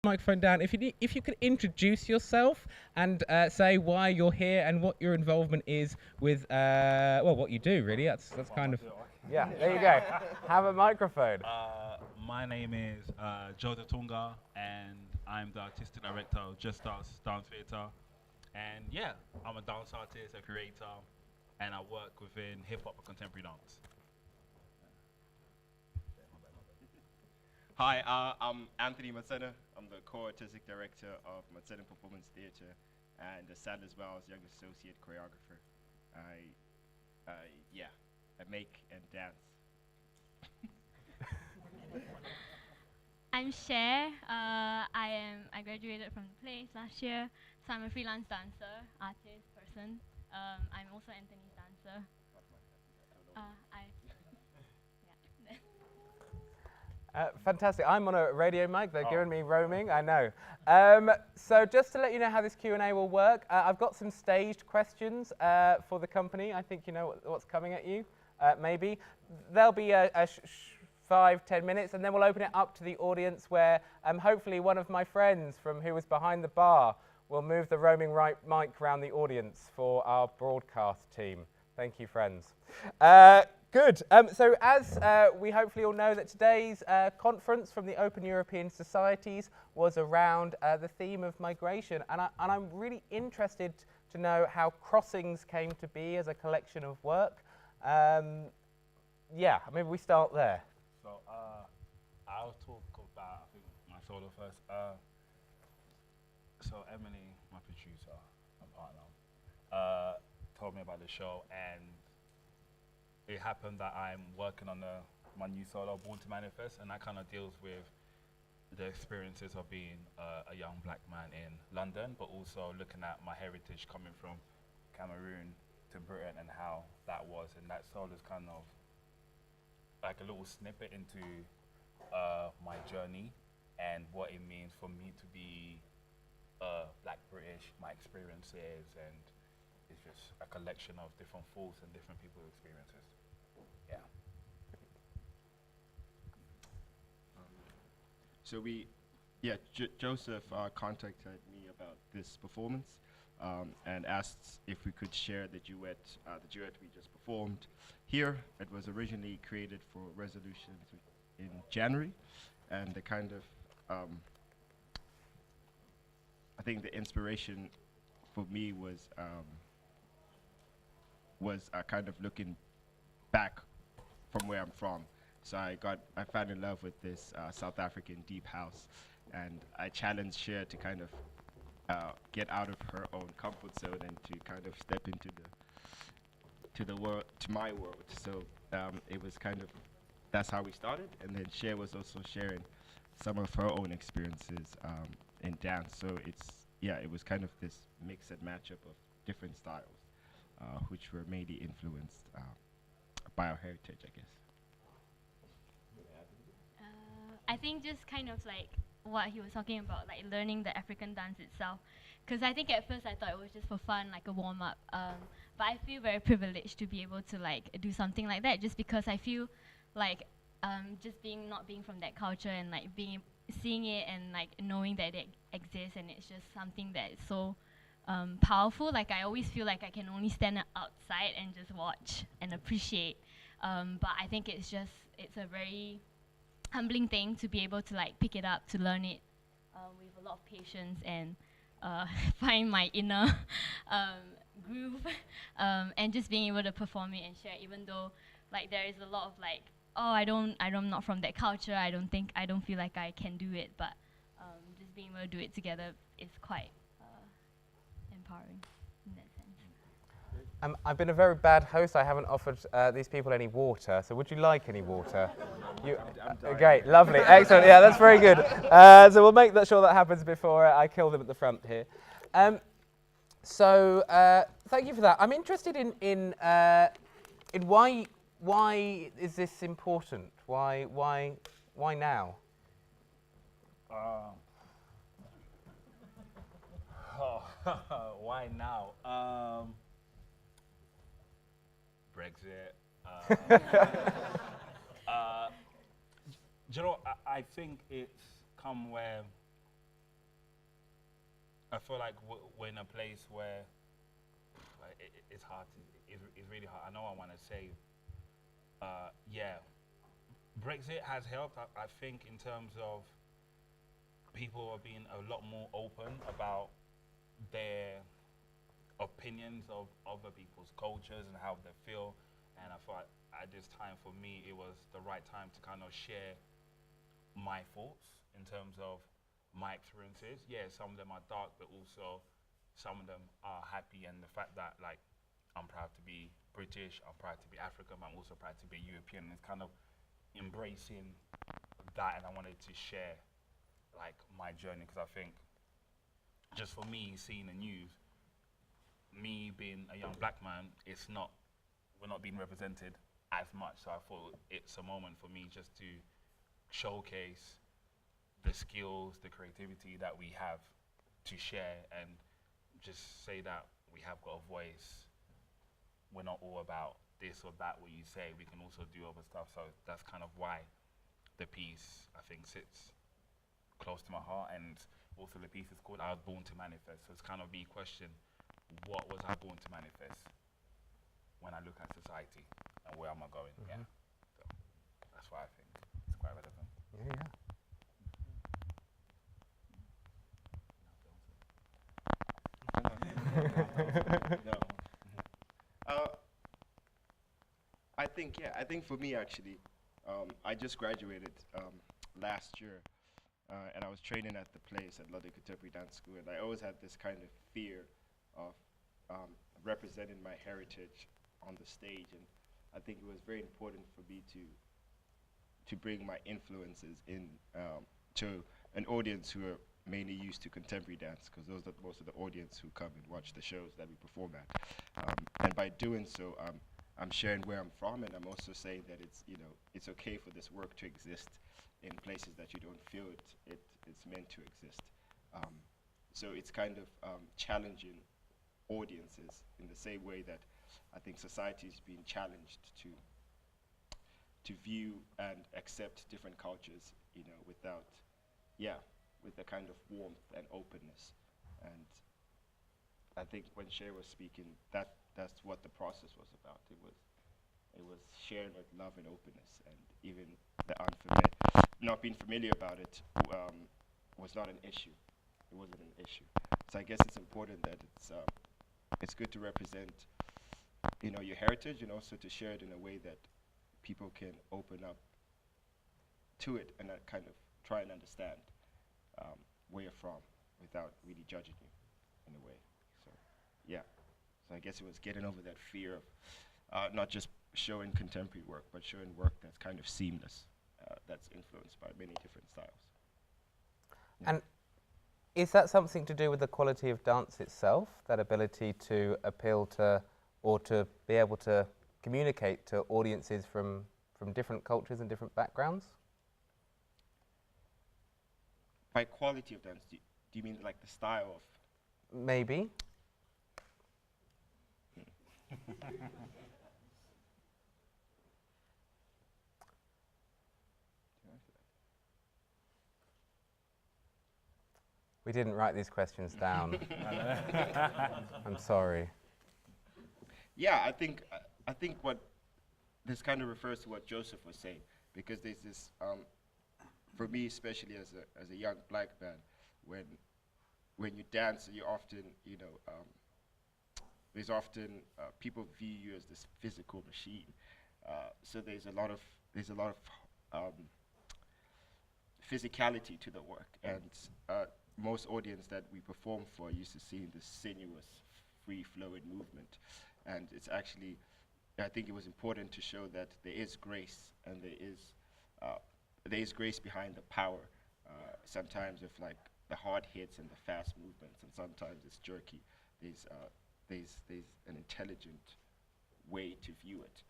microphone down. If you could introduce yourself and say why you're here and what your involvement is with what you do really. That's kind of yeah. There you go. Have a microphone. My name is Joe Tunga, and I'm the artistic director of Just Us Dance Theatre. And yeah, I'm a dance artist, a creator, and I work within hip hop and contemporary dance. Hi, I'm Anthony Matsena. I'm the co-artistic director of Matsena Performance Theatre and a Sad as well as young associate choreographer. I make and dance. I'm Cher. I graduated from the place last year, so I'm a freelance dancer, artist, person. I'm also Anthony's dancer. Fantastic. I'm on a radio mic. They're giving me roaming. I know. So just to let you know how this Q&A will work, I've got some staged questions for the company. I think you know what's coming at you, maybe. There'll be a 5-10 minutes, and then we'll open it up to the audience where hopefully one of my friends from who was behind the bar will move the roaming right mic around the audience for our broadcast team. Thank you, friends. Good. So as we hopefully all know that today's conference from the Open European Societies was around the theme of migration. And I'm really interested to know how Crossings came to be as a collection of work. Yeah, maybe we start there. So I'll talk about, I think, my solo first. So Emily, my producer and partner, told me about the show, and it happened that I'm working on my new solo, Born to Manifest, and that kind of deals with the experiences of being a young black man in London, but also looking at my heritage coming from Cameroon to Britain and how that was. And that solo is kind of like a little snippet into my journey and what it means for me to be black British, my experiences, and it's just a collection of different thoughts and different people's experiences. Yeah. So Joseph contacted me about this performance and asked if we could share the duet we just performed here. It was originally created for Resolutions in January, and the kind of I think the inspiration for me was kind of looking back from where I'm from. So I fell in love with this South African deep house, and I challenged Cher to kind of get out of her own comfort zone and to kind of step into my world. So it was kind of, that's how we started, and then Cher was also sharing some of her own experiences in dance. So it was kind of this mix and matchup of different styles, which were mainly influenced by our heritage, I guess. I think just kind of like what he was talking about, like learning the African dance itself. Because I think at first I thought it was just for fun, like a warm-up. But I feel very privileged to be able to like do something like that, just because I feel like just not being from that culture and like seeing it and like knowing that it exists, and it's just something that is so powerful. Like I always feel like I can only stand outside and just watch and appreciate. But I think it's a very humbling thing to be able to like pick it up, to learn it with a lot of patience and find my inner groove, and just being able to perform it and share, even though like there is a lot of like, I'm not from that culture, I don't feel like I can do it, but just being able to do it together is quite empowering in that sense. I've been a very bad host. I haven't offered these people any water. So would you like any water? Great, lovely, excellent. Yeah, that's very good. So we'll make sure that happens before I kill them at the front here. So thank you for that. I'm interested in why is this important? Why now? Why now? Brexit. You know, I think it's come where I feel like we're in a place where it's hard. It's really hard. I know I want to say, yeah, Brexit has helped. I think in terms of people are being a lot more open about their opinions of other people's cultures and how they feel. And I thought at this time for me, it was the right time to kind of share my thoughts in terms of my experiences. Yeah, some of them are dark, but also some of them are happy. And the fact that like I'm proud to be British, I'm proud to be African, but I'm also proud to be European. It's kind of embracing that, and I wanted to share like my journey, because I think just for me seeing the news, me being a young black man, we're not being represented as much. So I thought it's a moment for me just to showcase the skills, the creativity that we have to share, and just say that we have got a voice. We're not all about this or that, what you say. We can also do other stuff. So that's kind of why the piece, I think, sits close to my heart. And also the piece is called I Was Born to Manifest. So it's kind of the question, what was I born to manifest when I look at society and where am I going? Yeah. So that's why I think it's quite relevant. Yeah. No. I think for me actually, I just graduated last year, and I was training at the place at London Contemporary Dance School, and I always had this kind of fear of representing my heritage on the stage, and I think it was very important for me to bring my influences in to an audience who are mainly used to contemporary dance, because those are most of the audience who come and watch the shows that we perform at. And by doing so, I'm sharing where I'm from, and I'm also saying that it's okay for this work to exist in places that you don't feel it's meant to exist. So it's kind of challenging audiences in the same way that I think society is being challenged to view and accept different cultures, with a kind of warmth and openness. And I think when Shay was speaking, that's what the process was about. It was sharing with love and openness, and even not being familiar about it was not an issue. It wasn't an issue. So I guess it's important that it's good to represent, your heritage, and also to share it in a way that people can open up to it and kind of try and understand where you're from without really judging you in a way. So, yeah. So I guess it was getting over that fear of not just showing contemporary work, but showing work that's kind of seamless, that's influenced by many different styles. Yeah. And is that something to do with the quality of dance itself, that ability to appeal to or to be able to communicate to audiences from different cultures and different backgrounds? By quality of dance, do you mean like the style of? Maybe. We didn't write these questions down. I'm sorry. Yeah, I think what this kind of refers to what Joseph was saying, because there's this, for me especially as a young black man, when you dance, you often, there's often people view you as this physical machine. So there's a lot of physicality to the work, and most audience that we perform for are used to seeing this sinuous, free-flowing movement, and it's actually, I think it was important to show that there is grace, and there is grace behind the power. Sometimes with like the hard hits and the fast movements, and sometimes it's jerky. There's an intelligent way to view it,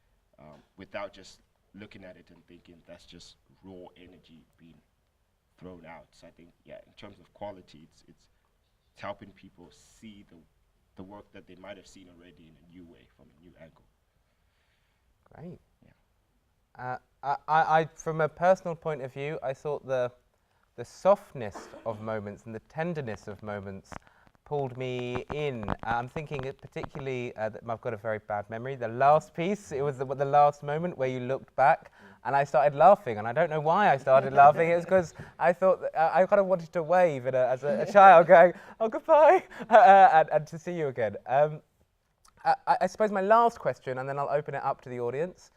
without just looking at it and thinking that's just raw energy being thrown out. So I think, in terms of quality, it's helping people see the work that they might have seen already in a new way, from a new angle. Great. Yeah. I from a personal point of view, I thought the softness of moments and the tenderness of moments pulled me in. I'm thinking particularly that I've got a very bad memory. The last piece, it was the last moment where you looked back, and I started laughing, and I don't know why I started laughing. It was because I thought I kind of wanted to wave as a child, going, "Oh, goodbye," and to see you again. I suppose my last question, and then I'll open it up to the audience,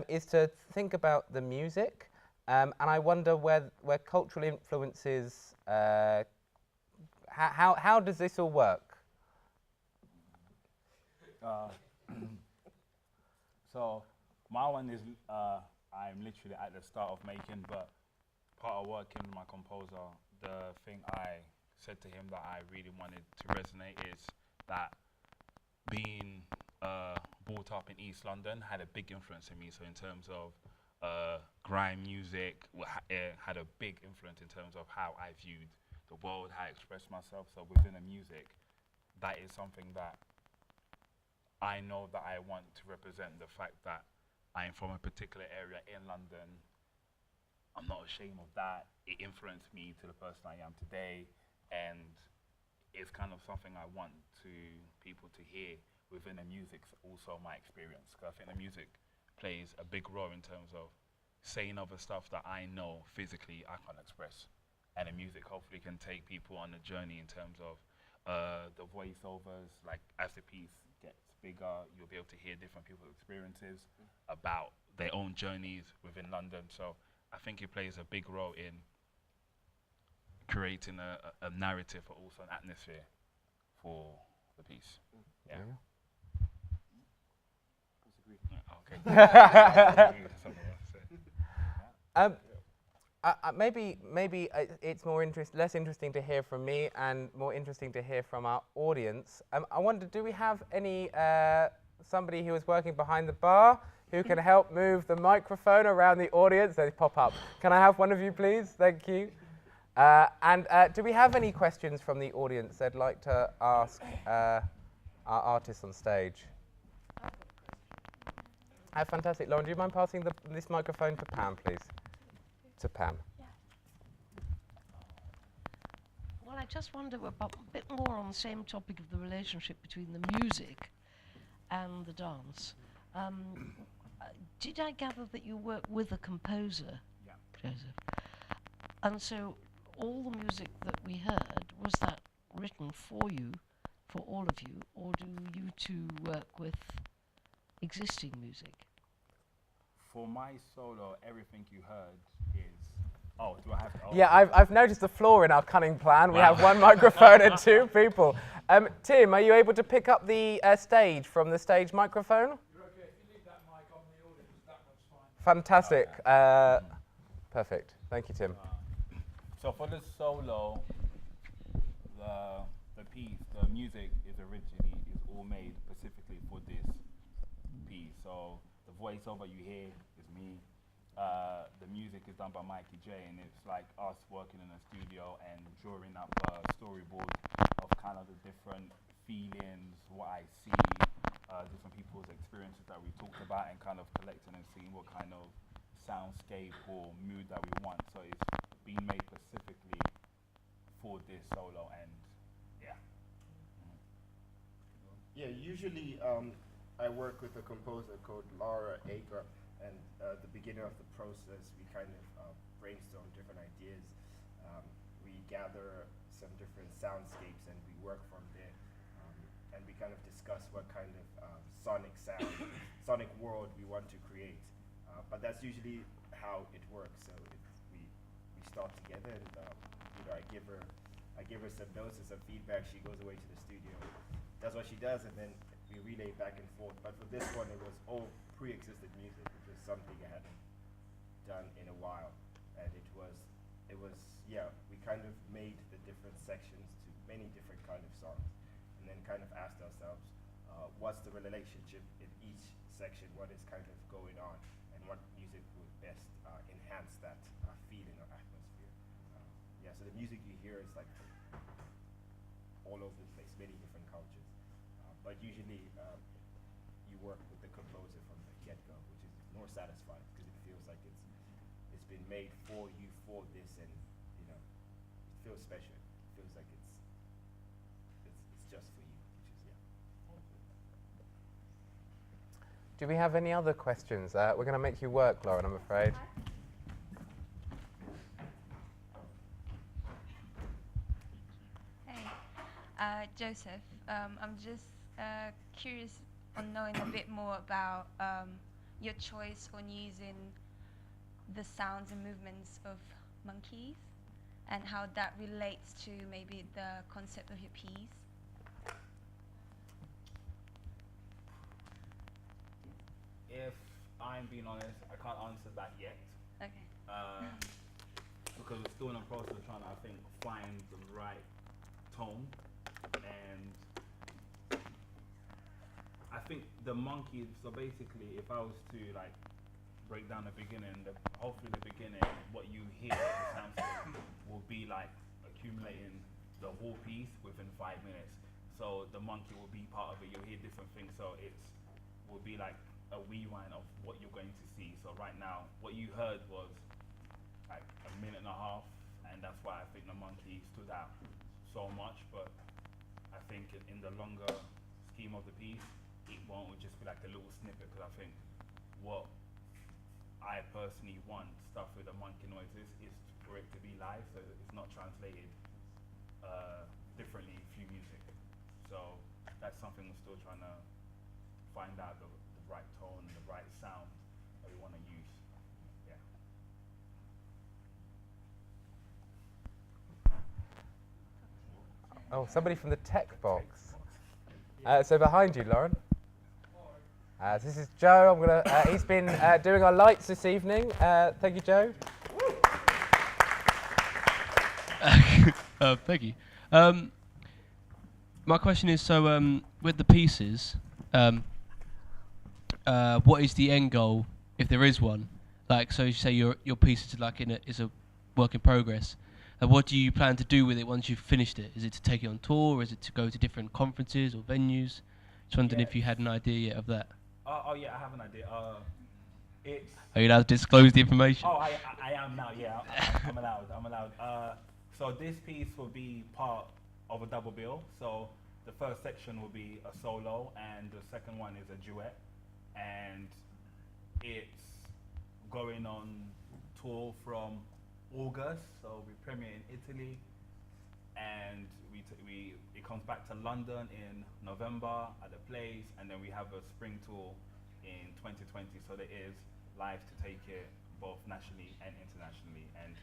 is to think about the music, and I wonder where cultural influences. How does this all work? So my one is I'm literally at the start of making, but part of working with my composer, the thing I said to him that I really wanted to resonate is that being brought up in East London had a big influence in me. So in terms of grime music, it had a big influence in terms of how I viewed the world, how I expressed myself. So within the music, that is something that I know that I want to represent the fact that I'm from a particular area in London. I'm not ashamed of that. It influenced me to the person I am today, and it's kind of something I want people to hear within the music, also my experience. Because I think the music plays a big role in terms of saying other stuff that I know physically I can't express. And the music hopefully can take people on a journey in terms of the voiceovers. Like as the piece gets bigger, you'll be able to hear different people's experiences about their own journeys within London. So I think it plays a big role in creating a narrative, but also an atmosphere for the piece. Yeah. Maybe it's less interesting to hear from me and more interesting to hear from our audience. I wonder, do we have any somebody who is working behind the bar who can help move the microphone around the audience? They pop up. Can I have one of you, please? Thank you. And do we have any questions from the audience they'd like to ask our artists on stage? Fantastic. Lauren, do you mind passing this microphone to Pam, please? To Pam. Yeah. Well, I just wonder about a bit more on the same topic of the relationship between the music and the dance. Did I gather that you work with a composer? Yeah. Joseph. And so all the music that we heard, was that written for you, for all of you, or do you two work with existing music? For my solo, everything you heard is. Oh, do I have to? Oh. Yeah, I've noticed the flaw in our cunning plan. We have one microphone and two people. Tim, are you able to pick up the stage from the stage microphone? You're okay. If you leave that mic on the audience, that one's fine. Fantastic. Perfect. Thank you, Tim. So for the solo, the piece, the music is all made specifically for this piece. So the voiceover you hear is me. The music is done by Mikey J, and it's like us working in a studio and drawing up a storyboard of kind of the different feelings, what I see, different people's experiences that we talked about, and kind of collecting and seeing what kind of soundscape or mood that we want. So it's being made specifically for this solo, and yeah. Yeah, usually I work with a composer called Laura Agra, and at the beginning of the process we kind of brainstorm different ideas. We gather some different soundscapes and we work from there, and we kind of discuss what kind of sonic sound, sonic world we want to create. But that's usually how it works. So we start together, and I give her some notes and some feedback. She goes away to the studio, does what she does, and then we relay back and forth. But for this one, it was all pre-existed music, which was something I hadn't done in a while, and it was we kind of made the different sections to many different kind of songs, and then kind of asked ourselves, what's the relationship in each section? What is kind of going on, and what music would best enhance that feeling or atmosphere? So the music you hear is like all over the place, many different cultures. But usually you work with the composer from the get-go, which is more satisfying because it feels like it's been made for you for this, and it feels special. It feels like it's Do we have any other questions? We're going to make you work, Lauren, I'm afraid. Hey, Joseph. I'm just curious on knowing a bit more about your choice on using the sounds and movements of monkeys and how that relates to maybe the concept of your piece. If I'm being honest, I can't answer that yet. Okay. Because we're still in the process of trying to, I think, find the right tone. And I think the monkey, so basically, if I was to like break down the beginning, hopefully the beginning, what you hear, the soundscape, will be like accumulating the whole piece within 5 minutes. So the monkey will be part of it. You'll hear different things. So it will be like a rewind of what you're going to see. So right now, what you heard was like 1.5 minutes, and that's why I think the monkey stood out so much. But I think in the longer scheme of the piece, it won't just be like a little snippet. Because I think what I personally want stuff with the monkey noises is for it to be live, so it's not translated differently through music. So that's something we're still trying to find out the right tone, the right sound that we want to use. Yeah. Oh, somebody from the tech box. So behind you, Lauren. This is Joe. He's been doing our lights this evening. Thank you, Joe. Thank you. My question is, so with the pieces, what is the end goal, if there is one? Like, so you say your piece is like is a work in progress. What do you plan to do with it once you've finished it? Is it to take it on tour, or is it to go to different conferences or venues? Just wondering if you had an idea yet of that. Oh yeah, I have an idea. It's. Are you allowed to disclose the information? Oh, I am now. Yeah, I'm allowed. So this piece will be part of a double bill. So the first section will be a solo, and the second one is a duet, and it's going on tour from August. So we premiere in Italy, and it comes back to London in November at the place, and then we have a spring tour in 2020. So there is live to take it both nationally and internationally. And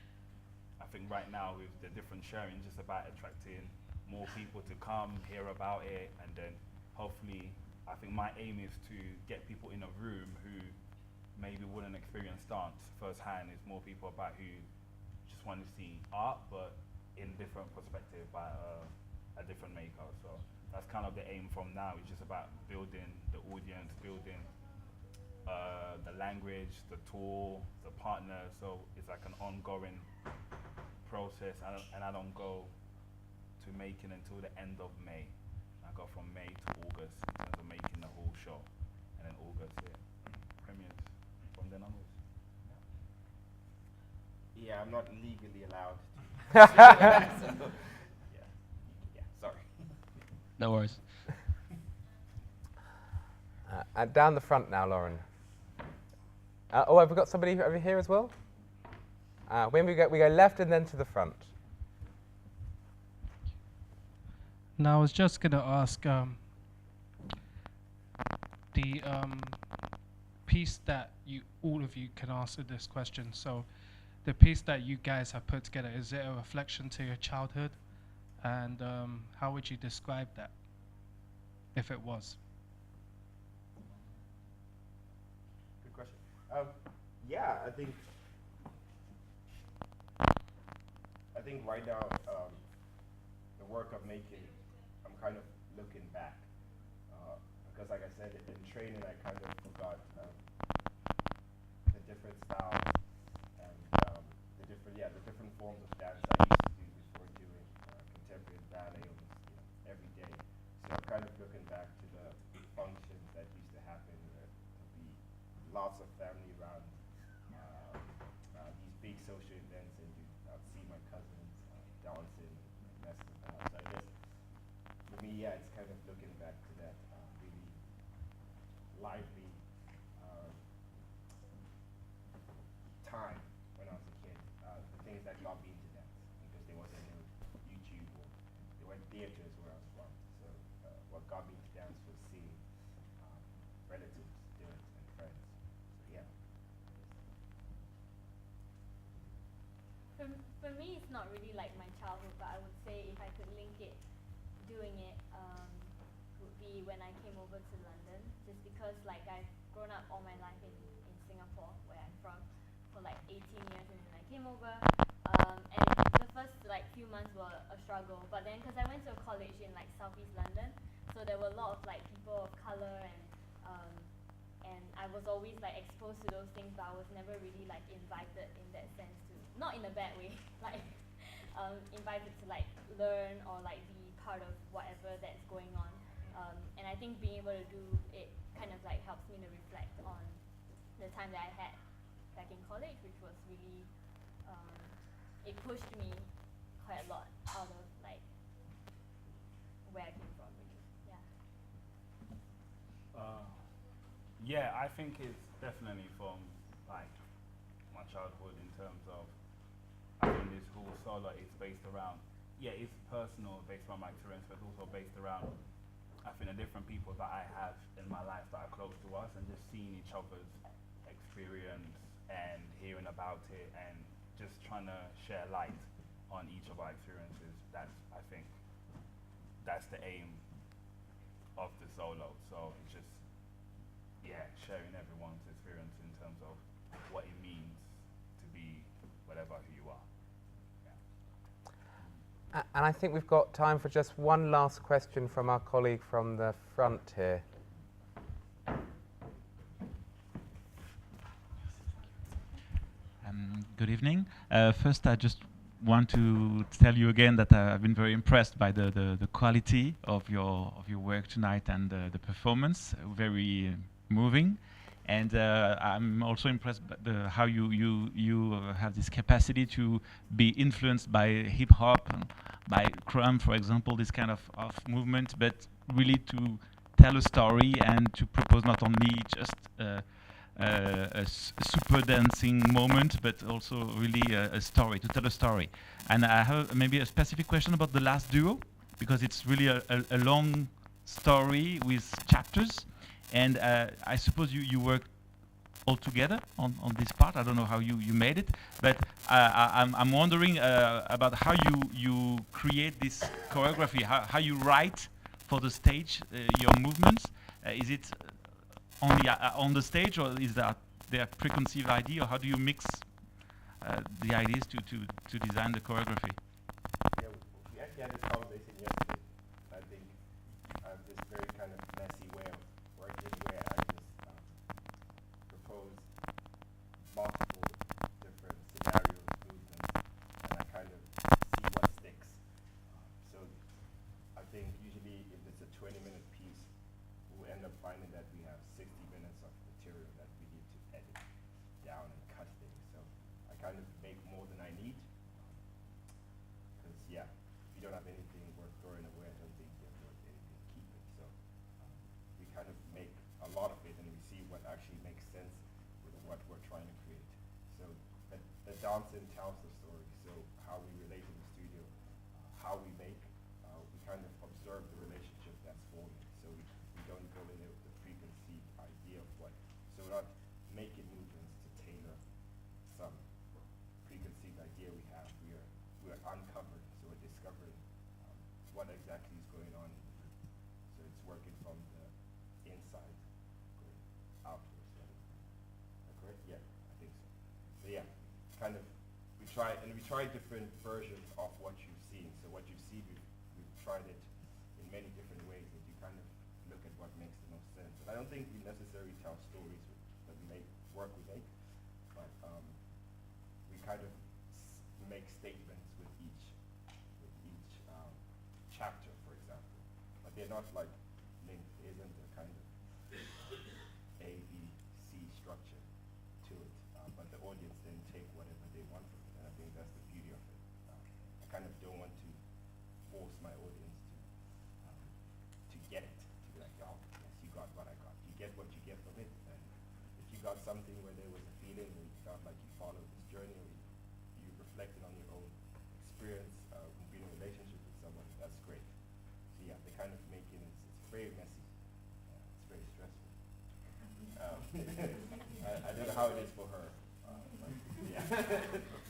I think right now with the different sharing, just about attracting more people to come hear about it, and then hopefully, I think my aim is to get people in a room who maybe wouldn't experience dance firsthand. Is more people about who just want to see art, but in different perspective by a different maker. So that's kind of the aim from now. It's just about building the audience, building the language, the tour, the partner. So it's like an ongoing process, and I don't go to making until the end of May. I go from May to August in terms of making the whole show, and then August, premieres from then onwards. Yeah, I'm not legally allowed to say that, so yeah, sorry. No worries. And down the front now, Lauren. Have we got somebody over here as well? When we go left and then to the front. Now, I was just going to ask the piece that all of you can answer this question. So, the piece that you guys have put together, is it a reflection to your childhood? And how would you describe that, if it was? Good question. Yeah, I think right now the work I'm making, I'm kind of looking back because, like I said, in training I kind of forgot the different styles and the different forms of dance I used to do before doing contemporary ballet almost every day. So I'm kind of looking back to the functions that used to happen. There'd be lots of family around these big social events, and I'd see my cousins dancing and messing about. So I guess for me, yeah, it's kind of looking back to that really lively theater is where I was from. So what got me to dance was seeing relatives do it and friends. So yeah. For me, it's not really like my childhood, but I would say if I could link it, doing it would be when I came over to London, just because like I've grown up all my life in Singapore, where I'm from, for like 18 years, and then I came over, and the first like few months were a struggle, but then because I went to a college in like Southeast London, so there were a lot of like people of color, and I was always like exposed to those things, but I was never really like invited in that sense to, not in a bad way, like invited to like learn or like be part of whatever that's going on. And I think being able to do it kind of like helps me to reflect on the time that I had back in college, which was really, it pushed me quite a lot out of like where I came from, really. Yeah. Yeah, I think it's definitely from like my childhood in terms of, I think this whole solo is based around, yeah, it's personal based on my experience, but it's also based around, I think, the different people that I have in my life that are close to us, and just seeing each other's experience and hearing about it and just trying to share light on each of our experiences. That's, I think, that's the aim of the solo. So it's just, yeah, sharing everyone's experience in terms of what it means to be whatever who you are. And I think we've got time for just one last question from our colleague from the front here. Good evening. First, I just want to tell you again that I've been very impressed by the quality of your work tonight and the performance. Very moving. And I'm also impressed by how you have this capacity to be influenced by hip hop, by crumb, for example, this kind of movement, but really to tell a story and to propose not only just a super dancing moment, but also really a story, to tell a story. And I have maybe a specific question about the last duo, because it's really a long story with chapters. And I suppose you worked all together on this part. I don't know how you made it, but I'm wondering about how you create this choreography, how you write for the stage your movements. Is it only on the stage, or is there preconceived idea, or how do you mix the ideas to design the choreography? Yeah, we actually had this conversation yesterday. I think I have this very kind of messy way of working where I just propose multiple different scenarios, movements, and I kind of see what sticks. So I think usually if it's a 20-minute piece, we'll end up finding that we have 60 minutes of material that we need to edit down and cut things. So I kind of make more than I need. Because yeah, if you don't have anything worth throwing away, I don't think you're worth anything keeping. So we kind of make a lot of it, and we see what actually makes sense with what we're trying to create. So the dancing tells the story. So how we relate in the studio, how we make, we kind of observe the relationship that's forming. So we don't go in there with the preconceived idea of what. So we're not making movements to tailor some preconceived idea we have. We're uncovering, so we're discovering what exactly is going on in the group. So it's working from the inside, going outwards. Is that correct? Yeah, I think so. So yeah, kind of we try different versions of what you've seen. So what you've seen, we've tried it in many different ways, and you kind of look at what makes the most sense. And I don't think we necessarily tell stories that we make, but we kind of make statements with each chapter, for example. But they're not like linked. There isn't a kind of A, B, C structure to it. But the audience then take whatever they want from it, and I think that's the beauty of it. I kind of don't want to force my audience to get it, to be like, oh, yes, you got what I got. You get what you get from it, and if you got something where there was a feeling where you felt like you followed this journey, or you reflected on your own experience, being in a relationship with someone, that's great. very messy. It's very stressful. I don't know how it is for her. But yeah.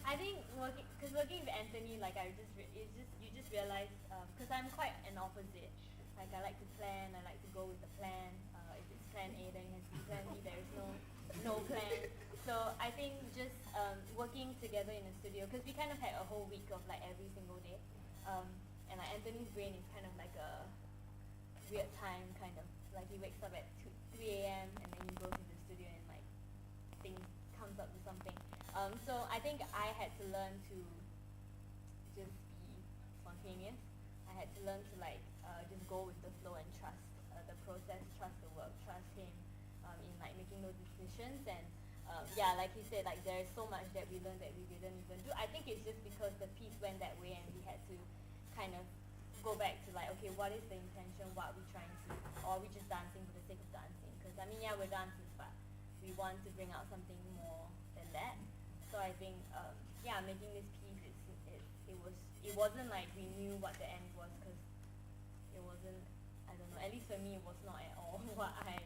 I think working with Anthony, like you just realize, because I'm quite an opposite. Like I like to plan, I like to go with the plan. If it's plan A, then it has to be plan B. There is no plan. So I think just working together in the studio, because we kind of had a whole week of like every single day, and like Anthony's brain is kind of like a weird time, kind of like he wakes up at 3 a.m. and then he goes into the studio and like things comes up with something. So I think I had to learn to just be spontaneous. I had to learn to like just go with the flow and trust the process, trust the work, trust him in like making those decisions. And yeah, like he said, like there is so much that we learned that we didn't even do. I think it's just because the piece went that way and we had to kind of go back to like, okay, what is the intention? What are we trying to, or are we just dancing for the sake of dancing? Because I mean, yeah, we're dancers, but we want to bring out something more than that. So I think, yeah, making this piece, it wasn't like we knew what the end was, because it wasn't, I don't know, at least for me, it was not at all what I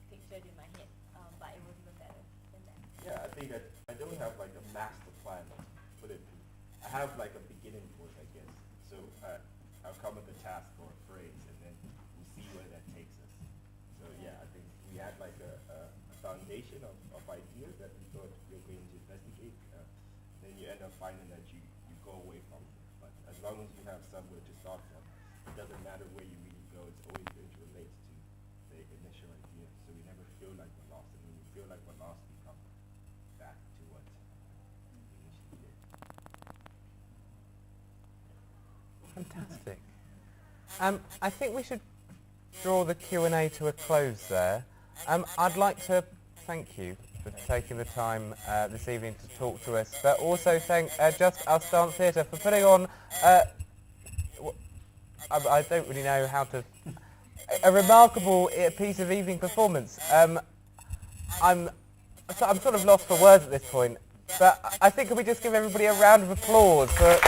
pictured in my head, but it was even better than that. Yeah, I think that I don't have like a master plan to put it through. I have like a beginning point, I guess. So I'll come with a task or a phrase, and then we'll see where that takes us. So yeah, I think we had like a foundation of ideas that we thought we were going to investigate. Then you end up finding that you go away from it. But as long as you have somewhere to start from, it doesn't matter where you really go, it's always going to relate to the initial idea. So we never feel like we're lost. And when we feel like we're lost, we come back to what we initially did. Fantastic. I think we should draw the Q&A to a close there. I'd like to thank you for taking the time this evening to talk to us, but also thank Just Us Dance Theatre for putting on, I don't really know how to, a remarkable piece of evening performance. I'm sort of lost for words at this point, but I think can we just give everybody a round of applause for